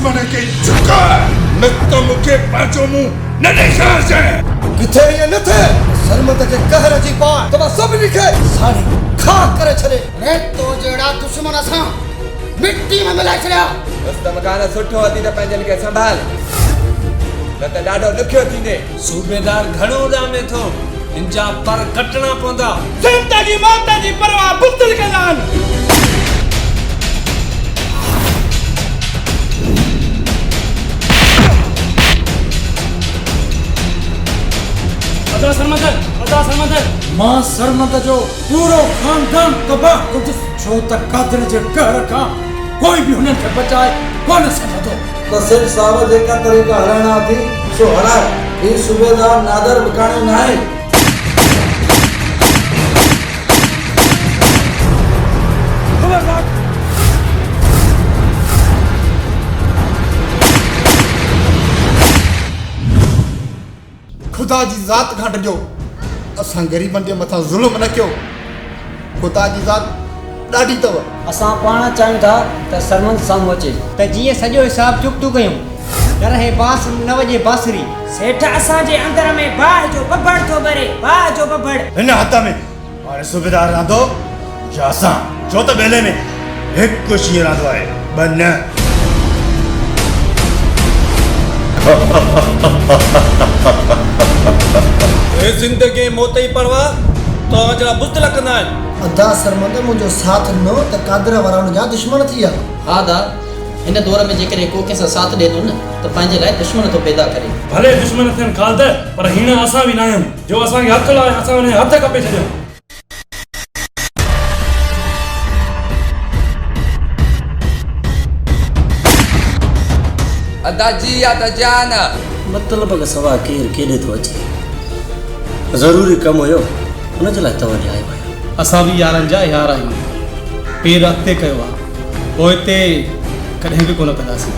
दुश्मन के झुका न तो मुखे पांचो मुंह न ॾेखारिजे किथे ये न थे सरमत के कहर जी पार तमा सब लिखे साड़ी खाक करे छड़े रे तो जेड़ा दुश्मन असा मिट्टी में मिलाए छड़िया उस मकान सुठो हदी त पंहिंजनि खे संभाल न त ॾाढो ॾुखियो थींदे सूबेदार घणो उॾामे थो इनजा पर कटना पवंदा ज़िंदा जी मौत जी परवाह बुज़दिल कंदा आहिनि अदा सरमद मां सरमत जो पूरो खानदान तबाह कुछ छो तक कादर जे कहर का कोई भी हुनन के बचाए कोन सकतो तो सिर्फ साहब जेका तरीका हराना थी सो हराए ये सूबेदार नादर विकाणे ना है खुदा जी जात घाट जो असा गरीबन के मथा जुल्म न क्यों खुदा जी जात डाडी तव असा पाण चाहियूं था त सरमंद साम्हूं अचे त जीअं सॼो हिसाब चुक्तू कयूं न रहे बास न वजे बासरी सेठ असांजे अंदर में बाह जो बबड़ थो भरे बाह जो बबड़ हिन हथ में हाणे सूबेदार रहंदो या असां छो त बेले में हिकु शींहुं रहंदो आहे ॿ न जिंदगी मौत जी परवाह तो जरा बुज़दिल कंदा आहिनि अदा सरमंद मुंजो साथ न त कादर वारा जा दुश्मन थिया हा दा हिन दौर में जेकर को कंहिंसां साथ ॾे थो न त पंहिंजे लाइ दुश्मन थो पैदा करे भले दुश्मन थियनि खालद पर हींअर असां बि न आहियूं जो असांखे हथ लाइ असां हुन हथ कपे छॾियो अदा जी या त जान मतलब का सवा केर केॾे थो अचे ज़रूरी कम हुयो हुन जे लाइ तव्हां आयो आहियो असां बि यारनि जा यार आहियूं पेर अॻिते कयो आहे पोइ हिते कॾहिं बि कोन कंदासीं